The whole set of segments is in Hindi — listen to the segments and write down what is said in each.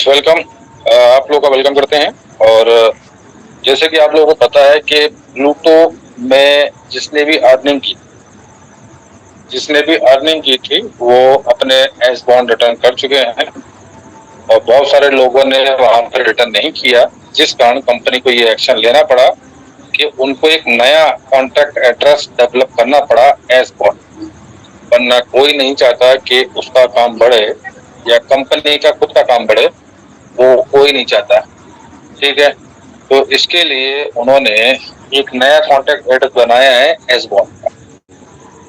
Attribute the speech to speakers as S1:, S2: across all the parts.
S1: वेलकम। आप लोगों का वेलकम करते हैं। और जैसे कि आप लोगों को पता है कि प्लूटो में जिसने भी अर्निंग की थी वो अपने एस बॉन्ड रिटर्न कर चुके हैं और बहुत सारे लोगों ने वहां पर रिटर्न नहीं किया, जिस कारण कंपनी को ये एक्शन लेना पड़ा कि उनको एक नया कॉन्ट्रैक्ट एड्रेस डेवलप करना पड़ा एस बॉन्ड। वरना कोई नहीं चाहता कि उसका काम बढ़े या कंपनी का खुद का काम बढ़े, वो कोई नहीं चाहता। ठीक है, तो इसके लिए उन्होंने एक नया कॉन्ट्रैक्ट एड्रेस बनाया है एस बॉन्ड का।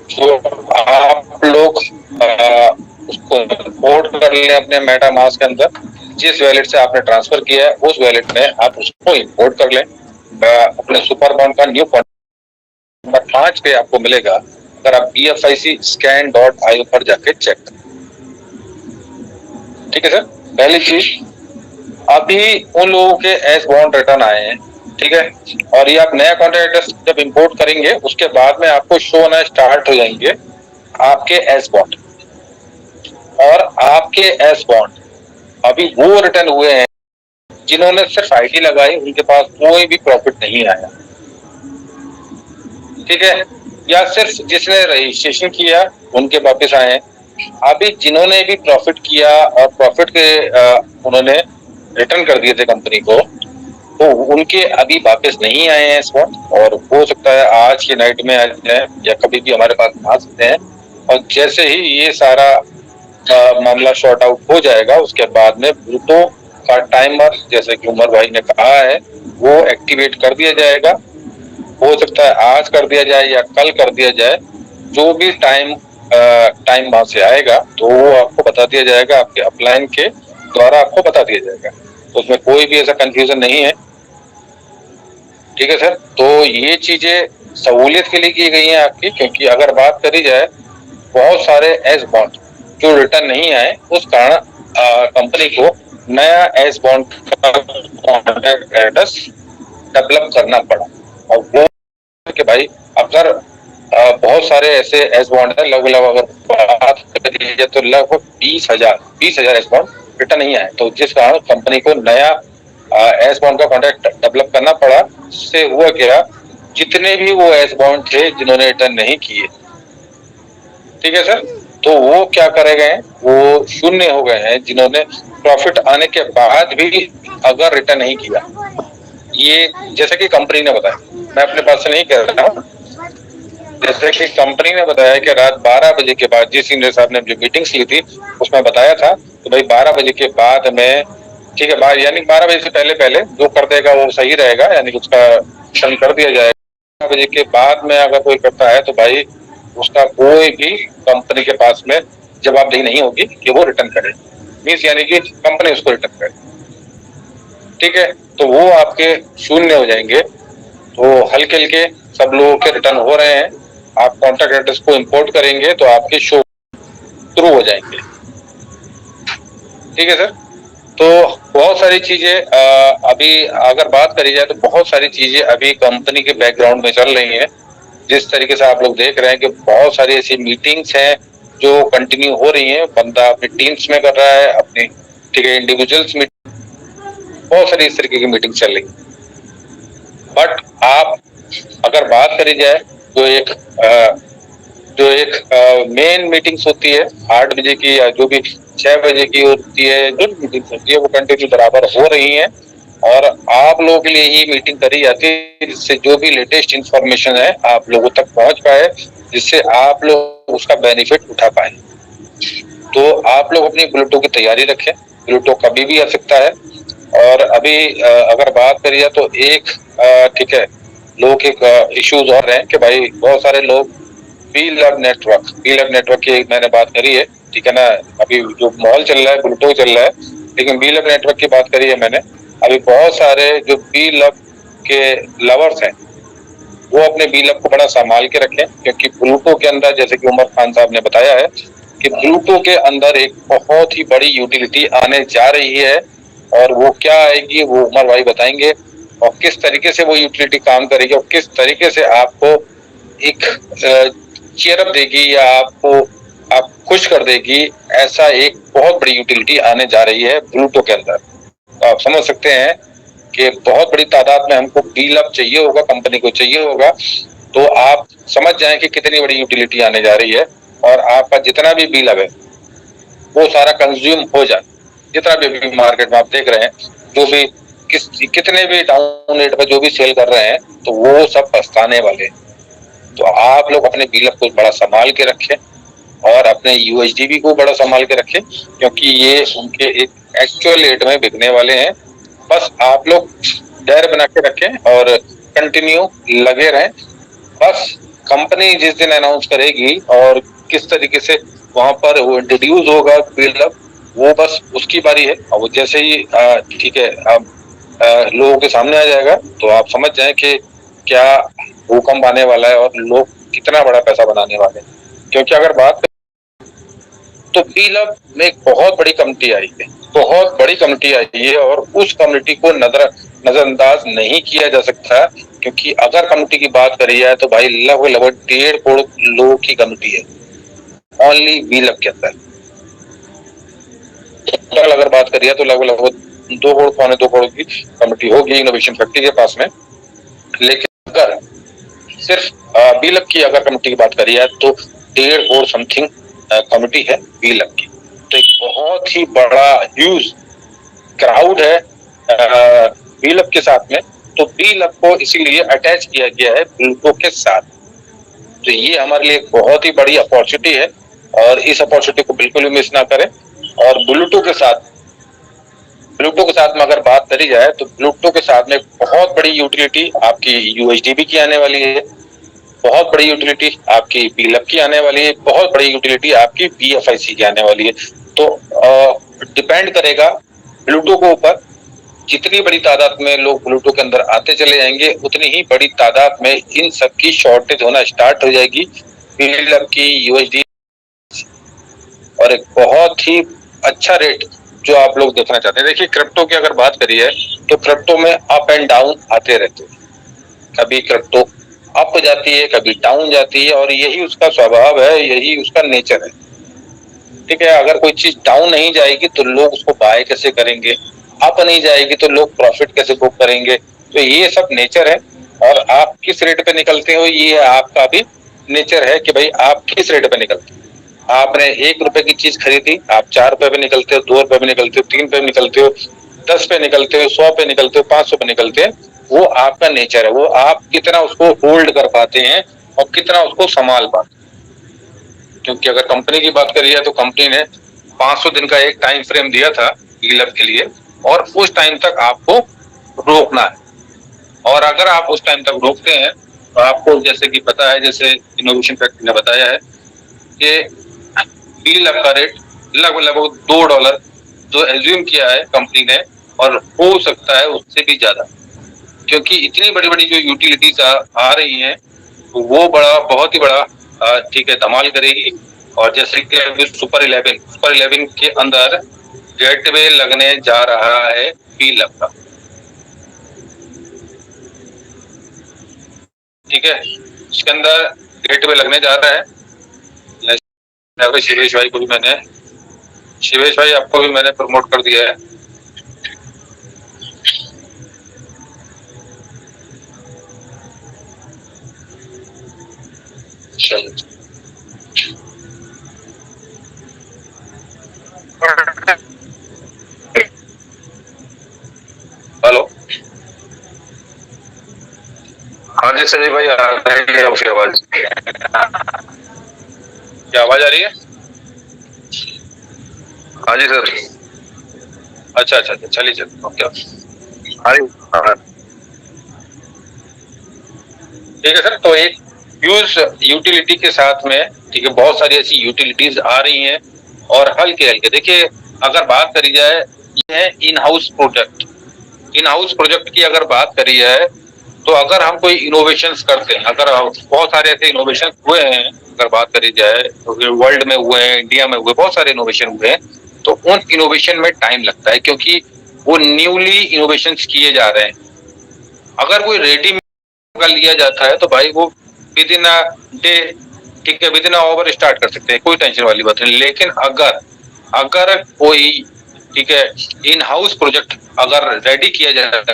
S1: तो आप लोग उसको इंपोर्ट कर लें अपने मेटा मास्क के अंदर। जिस वैलेट से आपने ट्रांसफर किया है उस वैलेट में आप उसको इंपोर्ट कर लें। अपने सुपर बॉन्ड का न्यू कॉन्ट्रैक्ट 5 पे आपको मिलेगा अगर आप BFIC-scan.io पर जाके चेक करें। ठीक है सर। पहली चीज, अभी उन लोगों के एस बॉन्ड रिटर्न आए हैं, ठीक है, और ये आप नया कॉन्ट्रैक्ट एड्रेस जब इंपोर्ट करेंगे उसके बाद में आपको शो होना स्टार्ट हो जाएंगे आपके एस बॉन्ड। और आपके एस बॉन्ड अभी वो रिटर्न हुए हैं जिन्होंने सिर्फ आईडी लगाई, उनके पास कोई भी प्रॉफिट नहीं आया। ठीक है, या सिर्फ जिसने रजिस्ट्रेशन किया उनके वापस आए हैं। अभी जिन्होंने भी प्रॉफिट किया और प्रॉफिट के उन्होंने रिटर्न कर दिए थे कंपनी को, तो उनके अभी वापस नहीं आए हैं इस वक्त। और हो सकता है आज की नाइट में आ जाए या कभी भी हमारे पास आ सकते हैं। और जैसे ही ये सारा मामला शॉर्ट आउट हो जाएगा उसके बाद में प्लूटो का टाइमर, जैसे कि उमर भाई ने कहा है, वो एक्टिवेट कर दिया जाएगा। हो सकता है आज कर दिया जाए या कल कर दिया जाए। जो भी टाइम वहां से आएगा तो वो आपको बता दिया जाएगा, आपके अपलाइन के द्वारा आपको बता दिया जाएगा। तो उसमें कोई भी ऐसा कंफ्यूजन नहीं है। ठीक है सर। तो ये चीजें सहूलियत के लिए की गई हैं आपकी, क्योंकि अगर बात करी जाए बहुत सारे एस बॉन्ड जो रिटर्न नहीं आए, उस कारण कंपनी को नया एस बॉन्ड का कॉन्ट्रैक्ट एड्रेस डेवलप करना पड़ा। और वो कि भाई अगर बहुत सारे ऐसे एस बॉन्ड है, लगभग अगर बात करी जाए तो लगभग 20,000 एस बॉन्ड रिटर्न नहीं आए, तो जिस कारण कंपनी को नया एस बॉन्ड का कॉन्ट्रैक्ट डेवलप करना पड़ा। इससे हुआ क्या, जितने भी वो एस बॉन्ड थे जिन्होंने रिटर्न नहीं किए, ठीक है सर, तो वो क्या करे गए, वो शून्य हो गए हैं जिन्होंने प्रॉफिट आने के बाद भी अगर रिटर्न नहीं किया। ये जैसे कि कंपनी ने बताया, मैं अपने पास से नहीं कह रहा हूँ, जैसे कि कंपनी ने बताया कि रात 12 बजे के बाद, जिस सीनियर साहब ने जो मीटिंग्स ली थी उसमें बताया था कि भाई 12 बजे के बाद में, ठीक है, यानी 12 बजे से पहले पहले जो कर देगा वो सही रहेगा, यानी कि उसका क्षण कर दिया जाएगा। 12 बजे के बाद में अगर कोई करता है तो भाई उसका कोई भी कंपनी के पास में जवाबदेही नहीं होगी कि वो रिटर्न करे, मीन्स यानी कि कंपनी उसको रिटर्न करे। ठीक है, तो वो आपके शून्य हो जाएंगे। तो हल्के हल्के सब लोगों के रिटर्न हो रहे हैं। आप कॉन्ट्रैक्ट एड्रेस को इंपोर्ट करेंगे तो आपके शो शुरू हो जाएंगे। ठीक है सर। तो बहुत सारी चीजें अभी अगर बात करी जाए तो बहुत सारी चीजें अभी कंपनी के बैकग्राउंड में चल रही हैं। जिस तरीके से आप लोग देख रहे हैं कि बहुत सारी ऐसी मीटिंग्स हैं जो कंटिन्यू हो रही हैं, बंदा अपनी टीम्स में कर रहा है अपनी, ठीक है, इंडिविजुअल्स में बहुत सारी इस तरीके की मीटिंग चल रही है। बट आप अगर बात करी जाए तो एक मेन मीटिंग्स होती है 8 बजे की या जो भी 6 बजे की होती है, जो मीटिंग्स होती है वो कंटिन्यू बराबर हो रही हैं। और आप लोगों के लिए ही मीटिंग करी जाती है जिससे जो भी लेटेस्ट इंफॉर्मेशन है आप लोगों तक पहुंच पाए, जिससे आप लोग उसका बेनिफिट उठा पाए। तो आप लोग अपनी प्लूटो की तैयारी रखें, प्लूटो कभी भी आ सकता है। और अभी अगर बात करी जाए तो एक ठीक है, लोगों के इश्यूज और हैं कि भाई बहुत सारे लोग बी लव नेटवर्क की मैंने बात करी है, ठीक है ना। अभी जो माहौल चल रहा है प्लूटो चल रहा है, लेकिन बी लव नेटवर्क की बात करी है मैंने। अभी बहुत सारे जो बी लव के लवर्स हैं वो अपने बी लव को बड़ा संभाल के रखें, क्योंकि प्लूटो के अंदर, जैसे कि उमर खान साहब ने बताया है, कि प्लूटो के अंदर एक बहुत ही बड़ी यूटिलिटी आने जा रही है। और वो क्या आएगी वो उमर भाई बताएंगे, और किस तरीके से वो यूटिलिटी काम करेगी और किस तरीके से आपको एक चेयरअप देगी या आपको आप खुश कर देगी, ऐसा एक बहुत बड़ी यूटिलिटी आने जा रही है ब्लूटूथ के अंदर। तो आप समझ सकते हैं कि बहुत बड़ी तादाद में हमको बीलअप चाहिए होगा, कंपनी को चाहिए होगा। तो आप समझ जाएं कि कितनी बड़ी यूटिलिटी आने जा रही है, और आपका जितना भी बीलअप है वो सारा कंज्यूम हो जाए। जितना भी मार्केट में आप देख रहे हैं, जो भी कितने भी डाउन रेट पर जो भी सेल कर रहे हैं, तो वो सब पछताने वाले हैं। तो आप लोग अपने बीलअप को बड़ा संभाल के रखें, और अपने यूएसडीबी को बड़ा संभाल के रखें, क्योंकि ये उनके एक एक्चुअल रेट में बिकने वाले हैं। बस आप लोग धैर्य बना के रखें और कंटिन्यू लगे रहें। बस कंपनी जिस दिन अनाउंस करेगी और किस तरीके से वहां पर वो इंट्रोड्यूस होगा बिल्डअप, वो बस उसकी बारी है। और वो जैसे ही ठीक है अब लोगों के सामने आ जाएगा, तो आप समझ जाएं कि क्या भूकंप आने वाला है और लोग कितना बड़ा पैसा बनाने वाले हैं। क्योंकि अगर बात तो बीलअप में एक बहुत बड़ी कमेटी आई है, बहुत बड़ी कमेटी आई है, और उस कमेटी को नजरअंदाज नहीं किया जा सकता। क्योंकि अगर कमेटी की बात करी जाए तो भाई लगभग 1.5 करोड़ लोगों की कमेटी है ओनली बीलअप के अंदर। अगर बात करिए तो लगभग 2 करोड़, 2.25 करोड़ की कमेटी होगी इनोवेशन फैक्ट्री के पास में। लेकिन अगर सिर्फ बीलअप की अगर कमेटी की बात करी जाए तो 1.5 करोड़ समथिंग कमेटी है बीलअप की। तो एक बहुत ही बड़ा ह्यूज क्राउड है बीलअप के साथ में। तो बीलअप को इसीलिए अटैच किया गया है ब्लूटूथ के साथ। तो ये हमारे लिए बहुत ही बड़ी अपॉर्चुनिटी है, और इस अपॉर्चुनिटी को बिल्कुल भी मिस ना करें। और ब्लूटूथ के साथ में अगर बात करी जाए तो ब्लूटूथ के साथ में बहुत बड़ी यूटिलिटी आपकी यूएसडीबी की आने वाली है, बहुत बड़ी यूटिलिटी आपकी बीलअप की आने वाली है, बहुत बड़ी यूटिलिटी आपकी बीएफआईसी की आने वाली है। तो डिपेंड करेगा ब्लूटूथ के ऊपर। जितनी बड़ी तादाद में लोग ब्लूटूथ के अंदर आते चले जाएंगे, उतनी ही बड़ी तादाद में इन सब की शॉर्टेज होना स्टार्ट हो जाएगी, बीलअप की, यूएसडी। और एक बहुत ही अच्छा रेट जो आप लोग देखना चाहते हैं। देखिए क्रिप्टो की अगर बात करिए तो क्रिप्टो में अप एंड डाउन आते रहते हैं। कभी क्रिप्टो अप जाती है, कभी डाउन जाती है, और यही उसका स्वभाव है, यही उसका नेचर है। ठीक है, अगर कोई चीज डाउन नहीं जाएगी तो लोग उसको बाय कैसे करेंगे, अप नहीं जाएगी तो लोग प्रॉफिट कैसे बुक करेंगे। तो ये सब नेचर है, और आप किस रेट पे निकलते हो ये आपका भी नेचर है कि भाई आप किस रेट पे निकलते हो। आपने 1 रुपए की चीज खरीदी, आप 4 रुपए पे निकलते हो, 2 रुपए पे निकलते हो, 3 पे निकलते हो, 10 पे निकलते हो, 100 पे निकलते हो, 500 पे निकलते हैं। वो आपका नेचर है, वो आप कितना उसको होल्ड कर पाते हैं और कितना उसको संभाल पाते हैं। क्योंकि अगर कंपनी की बात करी जाए तो कंपनी ने 500 दिन का एक टाइम फ्रेम दिया था बीलअप के लिए, और उस टाइम तक आपको रोकना है। और अगर आप उस टाइम तक रोकते हैं तो आपको जैसे कि पता है, जैसे इनोवेशन फैक्ट्री ने बताया है कि बीलअप का रेट लगभग $2 जो एज्यूम किया है कंपनी ने, और हो सकता है उससे भी ज्यादा। क्योंकि इतनी बड़ी बड़ी जो यूटिलिटीज आ रही हैं, तो वो बहुत ही बड़ा ठीक है धमाल करेगी। और जैसे कि अभी सुपर 11 के अंदर गेटवे लगने जा रहा है बीलअप का। ठीक है, इसके अंदर गेटवे लगने जा रहा है। शिवेश भाई आपको भी मैंने प्रमोट कर दिया है। हेलो, हाँ जी संजय भाई, आ रही है आपकी आवाज। क्या आवाज आ रही है? हाँ जी सर। अच्छा अच्छा अच्छा, चलिए चलिए, ओके। हाँ जी, हाँ ठीक है सर। तो एक यूज यूटिलिटी के साथ में ठीक है बहुत सारी ऐसी यूटिलिटीज आ रही हैं, और हल्के हल्के देखिए अगर बात करी जाए, ये है in house project. In house project की अगर बात करी जाए तो अगर हम कोई इनोवेशंस करते हैं, अगर बहुत सारे ऐसे इनोवेशन हुए हैं, अगर बात करी जाए तो वर्ल्ड में हुए हैं, इंडिया में हुए, बहुत सारे इनोवेशन हुए हैं। तो उन इनोवेशन में टाइम लगता है, क्योंकि वो न्यूली इनोवेशंस किए जा रहे हैं। अगर कोई रेडी का लिया जाता है तो भाई वो विद इन अ डे ठीक है, विदिन आवर स्टार्ट कर सकते हैं, कोई टेंशन वाली बात नहीं। लेकिन अगर अगर कोई ठीक है इन हाउस प्रोजेक्ट अगर रेडी किया जाता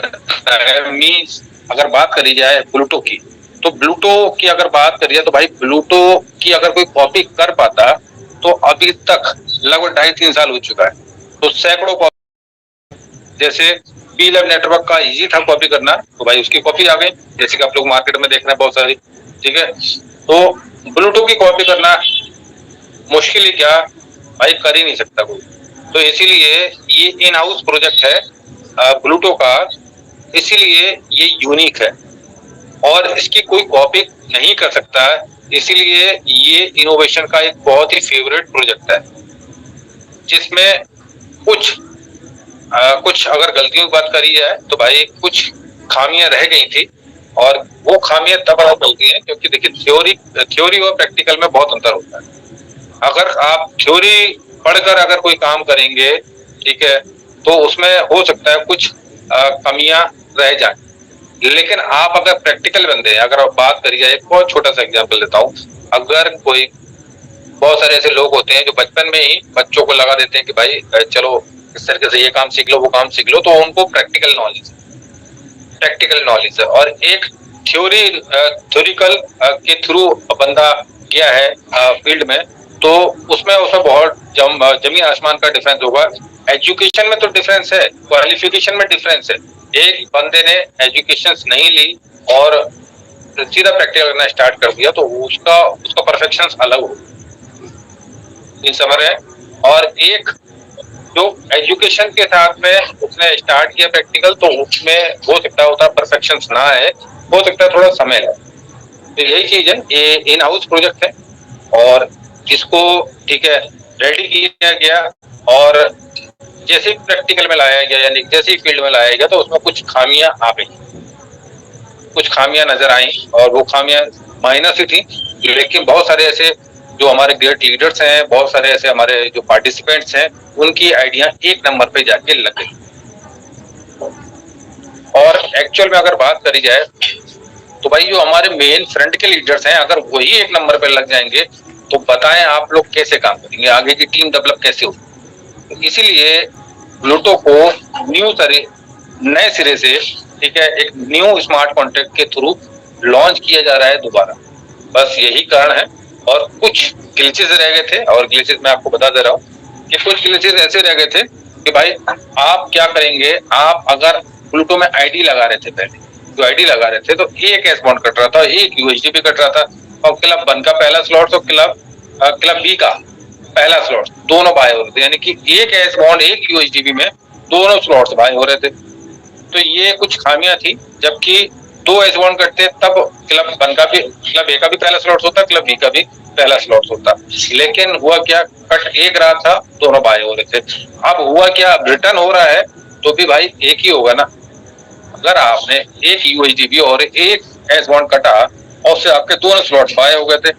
S1: है, मीन्स अगर बात करी जाए प्लूटो की, तो प्लूटो की अगर बात करिए तो भाई प्लूटो की अगर कोई कॉपी कर पाता तो अभी तक लगभग 2.5-3 साल हो चुका है, तो सैकड़ों कॉपी, जैसे पीलब नेटवर्क का इजी था कॉपी करना, तो भाई उसकी कॉपी आ गई, जैसे कि आप लोग मार्केट में देख रहे हैं बहुत सारी। ठीक है, तो प्लूटो की कॉपी करना मुश्किल ही क्या, भाई कर ही नहीं सकता कोई। तो इसीलिए ये इन हाउस प्रोजेक्ट है प्लूटो का, इसीलिए ये यूनिक है और इसकी कोई कॉपी नहीं कर सकता, इसीलिए ये इनोवेशन का एक बहुत ही फेवरेट प्रोजेक्ट है, जिसमें कुछ अगर गलतियों की बात करी है तो भाई कुछ खामियां रह गई थी, और वो खामियां तब पता चलती हैं क्योंकि देखिए थ्योरी और प्रैक्टिकल में बहुत अंतर होता है। अगर आप थ्योरी पढ़कर अगर कोई काम करेंगे, ठीक है, तो उसमें हो सकता है कुछ कमियां रह जाए, लेकिन आप अगर प्रैक्टिकल बंदे हैं, अगर आप बात करी जाए, एक बहुत छोटा सा एग्जांपल लेता हूँ, अगर कोई बहुत सारे ऐसे लोग होते हैं जो बचपन में ही बच्चों को लगा देते हैं कि भाई चलो इस तरीके से ये काम सीख लो वो काम सीख लो, तो उनको प्रैक्टिकल नॉलेज है। और एक थ्योरिकल के थ्रू बंदा गया है फील्ड में, तो उसमें बहुत जमीन आसमान का डिफरेंस होगा। एजुकेशन में तो डिफरेंस है, क्वालिफिकेशन में डिफरेंस है। एक बंदे ने एजुकेशन नहीं ली और सीधा प्रैक्टिकल करना स्टार्ट कर दिया, तो उसका उसका परफेक्शन अलग हो, इन समझ रहे हैं। और एक जो एजुकेशन के साथ में उसने स्टार्ट किया प्रैक्टिकल, तो उसमें हो सकता है परफेक्शन ना है, हो सकता है थोड़ा समय है। तो यही चीज है, ये इन हाउस प्रोजेक्ट है और जिसको ठीक है रेडी किया गया, और जैसे प्रैक्टिकल में लाया गया यानी जैसे फील्ड में लाया गया, तो उसमें कुछ खामियां आ गई, कुछ खामियां नजर आई, और वो खामियां माइनस ही थी, लेकिन बहुत सारे ऐसे जो हमारे ग्रेट लीडर्स हैं, बहुत सारे ऐसे हमारे जो पार्टिसिपेंट्स हैं, उनकी आइडिया एक नंबर पे जाके लग गई। और एक्चुअल में अगर बात करी जाए तो भाई जो हमारे मेन फ्रंट के लीडर्स हैं, अगर वही एक नंबर पे लग जाएंगे, तो बताएं आप लोग कैसे काम करेंगे, आगे की टीम डेवलप कैसे होगी। तो इसीलिए प्लूटो को नए सिरे से ठीक है एक न्यू स्मार्ट कॉन्ट्रैक्ट के थ्रू लॉन्च किया जा रहा है दोबारा, बस यही कारण है। और कुछ ग्लिचेस रह गए थे, और ग्लिचेस मैं आपको बता दे रहा हूँ कि कुछ ग्लिचेस ऐसे रह गए थे कि भाई आप क्या करेंगे, आप अगर प्लूटो में आईडी लगा रहे थे, पहले जो आईडी लगा रहे थे, तो एक एस बॉन्ड कट रहा था, एक यूएसडी कट रहा था, और क्लब 1 का पहला स्लॉट और क्लब बी का पहला स्लॉट दोनों बाय हो रहे थे, यानी कि एक एस बॉन्ड एक यूएसडीबी में दोनों स्लॉट्स बाय हो रहे थे। तो ये कुछ खामियां थी, जबकि 2 एस बॉन्ड कटते तब क्लब ए का भी पहला स्लॉट होता, क्लब बी का भी पहला स्लॉट होता, लेकिन हुआ क्या, कट एक रहा था, दोनों बाय हो रहे थे। अब हुआ क्या, रिटर्न हो रहा है तो भी भाई एक ही होगा ना। अगर आपने एक यूएसडीबी और एक एस बॉन्ड कटा और उससे आपके दोनों स्लॉट बाय हो गए थे,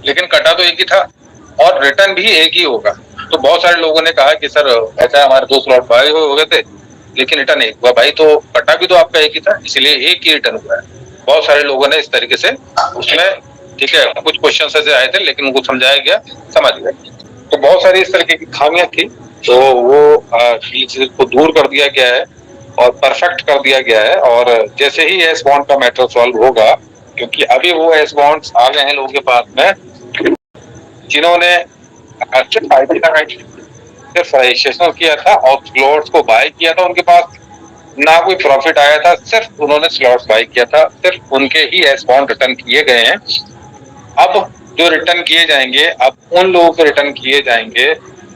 S1: लेकिन कटा तो एक ही था और रिटर्न भी एक ही होगा। तो बहुत सारे लोगों ने कहा कि सर ऐसा हमारे 2 स्लॉट बाय हो गए थे लेकिन रिटर्न एक हुआ, भाई तो कटा भी तो आपका एक ही था, इसलिए एक ही रिटर्न हुआ है। बहुत सारे लोगों ने इस तरीके से उसमें ठीक है कुछ क्वेश्चन ऐसे आए थे, लेकिन उनको समझाया गया, समझ गए। तो बहुत सारी इस तरीके की खामियां थी, तो वो चीज को दूर कर दिया गया है और परफेक्ट कर दिया गया है। और जैसे ही एस बॉन्ड का मैटर सॉल्व होगा, क्योंकि अभी वो एस बॉन्ड्स आ गए हैं लोगों के पास में, जिन्होंने सिर्फ रजिस्ट्रेशन किया था और स्लॉट्स को बाय किया था, उनके पास ना कोई प्रॉफिट आया था, सिर्फ उन्होंने स्लॉट्स बाय किया था, सिर्फ उनके ही एस बॉन्ड रिटर्न किए गए हैं। अब जो रिटर्न किए जाएंगे, अब उन लोगों के रिटर्न किए जाएंगे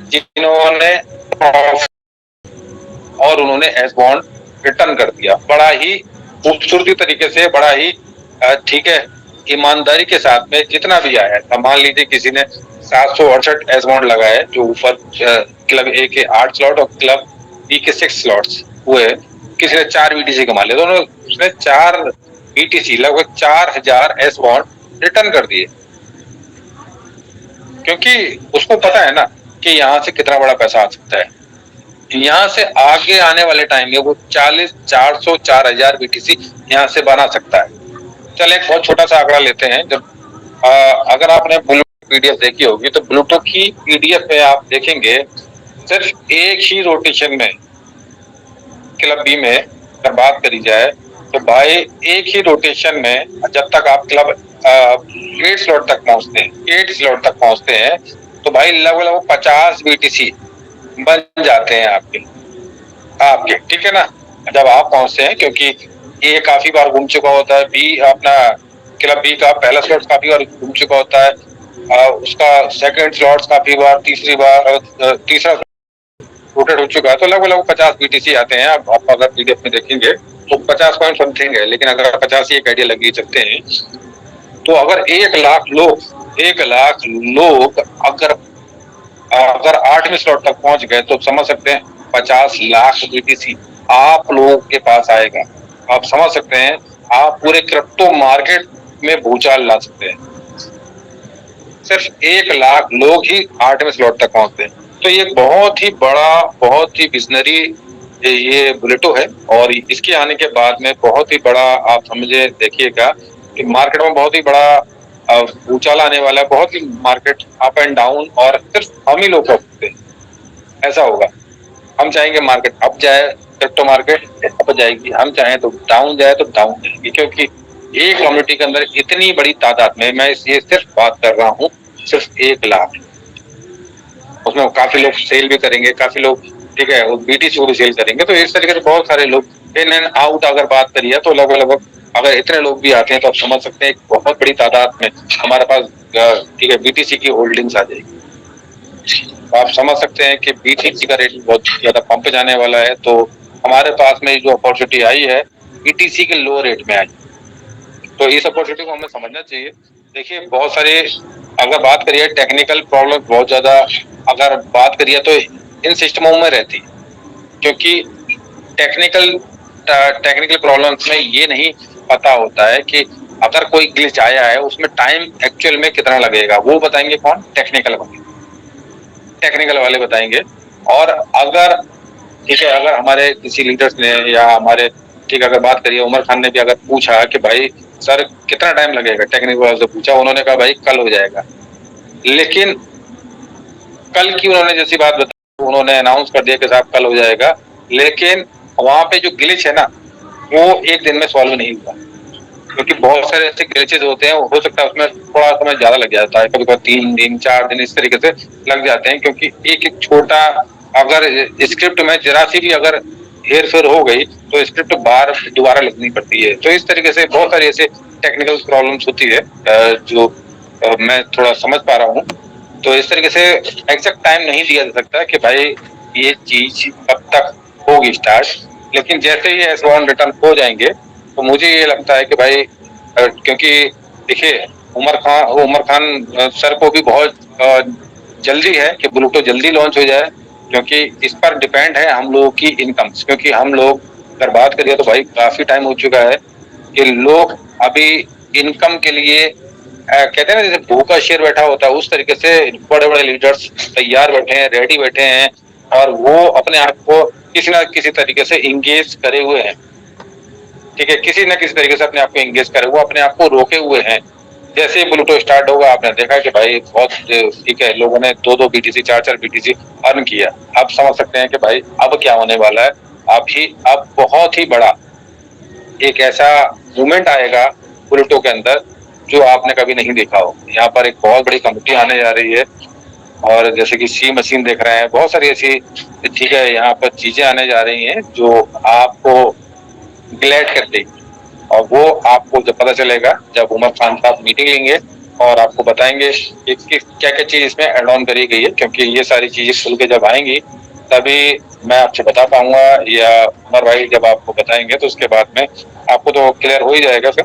S1: जिन्होंने और उन्होंने एस बॉन्ड रिटर्न कर दिया, बड़ा ही खूबसूरती तरीके से, बड़ा ही ठीक है ईमानदारी के साथ में जितना भी आया है। मान लीजिए किसी ने 768 एस बॉन्ड लगाए, जो ऊपर क्लब ए के 8 स्लॉट और क्लब बी के 6 स्लॉट्स हुए, किसी ने 4 बीटीसी कमा लिया, तो उसने 4 बीटीसी लगभग 4000 एस बॉन्ड रिटर्न कर दिए, क्योंकि उसको पता है ना कि यहाँ से कितना बड़ा पैसा आ सकता है। यहाँ से आगे आने वाले टाइम में वो 4000 4000 बीटीसी यहाँ से बना सकता है। चल एक बहुत छोटा सा आंकड़ा लेते हैं, जब अगर आपने ब्लूटूथ पीडीएफ देखी होगी तो ब्लूटूथ की पीडीएफ में आप देखेंगे सिर्फ एक ही रोटेशन में क्लब बी में अगर बात करी जाए तो भाई एक ही रोटेशन में जब तक आप क्लब 8 स्लॉट तक पहुंचते हैं 8 स्लॉट तक पहुंचते हैं तो भाई लगभग 50 बीटीसी बन जाते हैं आपके आपके ठीक है ना। जब आप पहुंचते हैं क्योंकि ए काफी बार घूम चुका होता है, बी अपना क्लब बी का पहला स्लॉट काफी बार घूम चुका होता है, उसका सेकंड स्लॉट काफी बार, तीसरा रोटेट हो चुका है, तो लगभग 50 बीटीसी आते हैं। आप अगर पीडीएफ में देखेंगे तो 50 पॉइंट समथिंग है, लेकिन अगर 50 ही एक आइडिया लगी चलते हैं तो अगर 1 लाख लोग अगर अगर 8वें स्लॉट तक पहुंच गए तो समझ सकते हैं 50 लाख बीटीसी आप लोगों के पास आएगा। आप समझ सकते हैं आप पूरे क्रिप्टो मार्केट में भूचाल ला सकते हैं। सिर्फ 1 लाख लोग ही 8वें स्लॉट तक पहुंचते हैं। तो ये बहुत ही बड़ा, बहुत ही विजनरी ये बुलेटो है और इसके आने के बाद में बहुत ही बड़ा आप समझे देखिएगा कि मार्केट में बहुत ही बड़ा ऊंचाल आने वाला है। बहुत ही मार्केट अप एंड डाउन और सिर्फ हम ही लोग कर सकते हैं। ऐसा होगा, हम चाहेंगे मार्केट अप जाए, क्रिप्टो मार्केट अप जाएगी, हम चाहें तो डाउन जाए तो डाउन जाएगी, क्योंकि एक कम्युनिटी के अंदर इतनी बड़ी तादाद में, मैं ये सिर्फ बात कर रहा हूँ सिर्फ 1 लाख, उसमें काफी लोग सेल भी करेंगे, काफी लोग ठीक है वो बीटीसी को भी सेल करेंगे। तो इस तरीके से बहुत सारे लोग इन एंड आउट अगर बात करिए तो लगभग अगर इतने लोग भी आते हैं तो आप समझ सकते हैं बहुत बड़ी तादाद में हमारे पास ठीक है बीटीसी की होल्डिंग्स आ जाएगी। तो आप समझ सकते हैं कि बीटीसी का रेट बहुत ज्यादा पंप जाने वाला है। तो हमारे पास में जो अपॉर्चुनिटी आई है बीटीसी के लो रेट में आई, तो इस अपॉर्चुनिटी को हमें समझना चाहिए। देखिए बहुत सारे अगर बात करिए टेक्निकल प्रॉब्लम बहुत ज्यादा अगर बात करिए तो इन सिस्टमों में रहती है, क्योंकि टेक्निकल प्रॉब्लम्स में ये नहीं पता होता है कि अगर कोई ग्लिच आया है उसमें टाइम एक्चुअल में कितना लगेगा, वो बताएंगे कौन? टेक्निकल वाले बताएंगे। और अगर ठीक है अगर हमारे किसी लीडर्स ने या हमारे ठीक अगर बात करिए उमर खान ने भी अगर पूछा कि भाई सर कितना टाइम लगेगा, टेक्निकल वाले से पूछा, उन्होंने कहा भाई कल हो जाएगा। लेकिन कल की उन्होंने जैसी बात बताई, उन्होंने अनाउंस कर दिया कि साहब कल हो जाएगा, लेकिन वहां पे जो ग्लिच है ना वो एक दिन में सॉल्व नहीं हुआ, क्योंकि बहुत सारे ऐसे ग्लिचेस होते हैं, हो सकता है उसमें थोड़ा समय ज्यादा लग जाता है, कभी कभी 3 दिन 4 दिन इस तरीके से लग जाते हैं, क्योंकि एक एक छोटा अगर स्क्रिप्ट में जरा सी भी अगर हेर फेर हो गई तो स्क्रिप्ट बार दोबारा लिखनी पड़ती है। तो इस तरीके से बहुत सारी ऐसे टेक्निकल प्रॉब्लम्स होती है जो मैं थोड़ा समझ पा रहा हूँ। तो इस तरीके से एग्जैक्ट टाइम नहीं दिया जा सकता कि भाई ये चीज कब तक होगी स्टार्ट, लेकिन जैसे ही S1 रिटर्न हो जाएंगे तो मुझे ये लगता है कि भाई क्योंकि देखिए उमर खान सर को भी बहुत जल्दी है कि ब्लूटूथ जल्दी लॉन्च हो जाए, क्योंकि इस पर डिपेंड है हम लोगों की इनकम्स। क्योंकि हम लोग अगर बात करिए तो भाई काफी टाइम हो चुका है कि लोग अभी इनकम के लिए कहते हैं ना जैसे भूखा शेर बैठा होता है, उस तरीके से बड़े बड़े लीडर्स तैयार बैठे हैं, रेडी बैठे हैं, और वो अपने आप को किसी ना किसी तरीके से इंगेज करे हुए हैं। ठीक है, किसी न किसी तरीके से अपने आप को एंगेज करे, वो अपने आप को रोके हुए हैं। जैसे ही ब्लूटूथ स्टार्ट होगा आपने देखा कि भाई बहुत ठीक है लोगों ने 2-2 बीटीसी 4-4 बीटीसी अर्न किया। आप समझ सकते हैं कि भाई अब क्या होने वाला है। अब बहुत ही बड़ा एक ऐसा मूवमेंट आएगा ब्लूटूथ के अंदर जो आपने कभी नहीं देखा हो। यहाँ पर एक बहुत बड़ी कंपनी आने जा रही है, और जैसे कि सी मशीन देख रहे हैं, बहुत सारी ऐसी ठीक है यहाँ पर चीजें आने जा रही हैं जो आपको ग्लैड कर देगी। और वो आपको जब पता चलेगा जब उमर खान साहब मीटिंग लेंगे और आपको बताएंगे कि क्या क्या चीज इसमें एड ऑन करी गई है, क्योंकि ये सारी चीजें खुल के जब आएंगी तभी मैं आपसे बता पाऊंगा, या उमर भाई जब आपको बताएंगे तो उसके बाद में आपको तो क्लियर हो ही जाएगा फिर।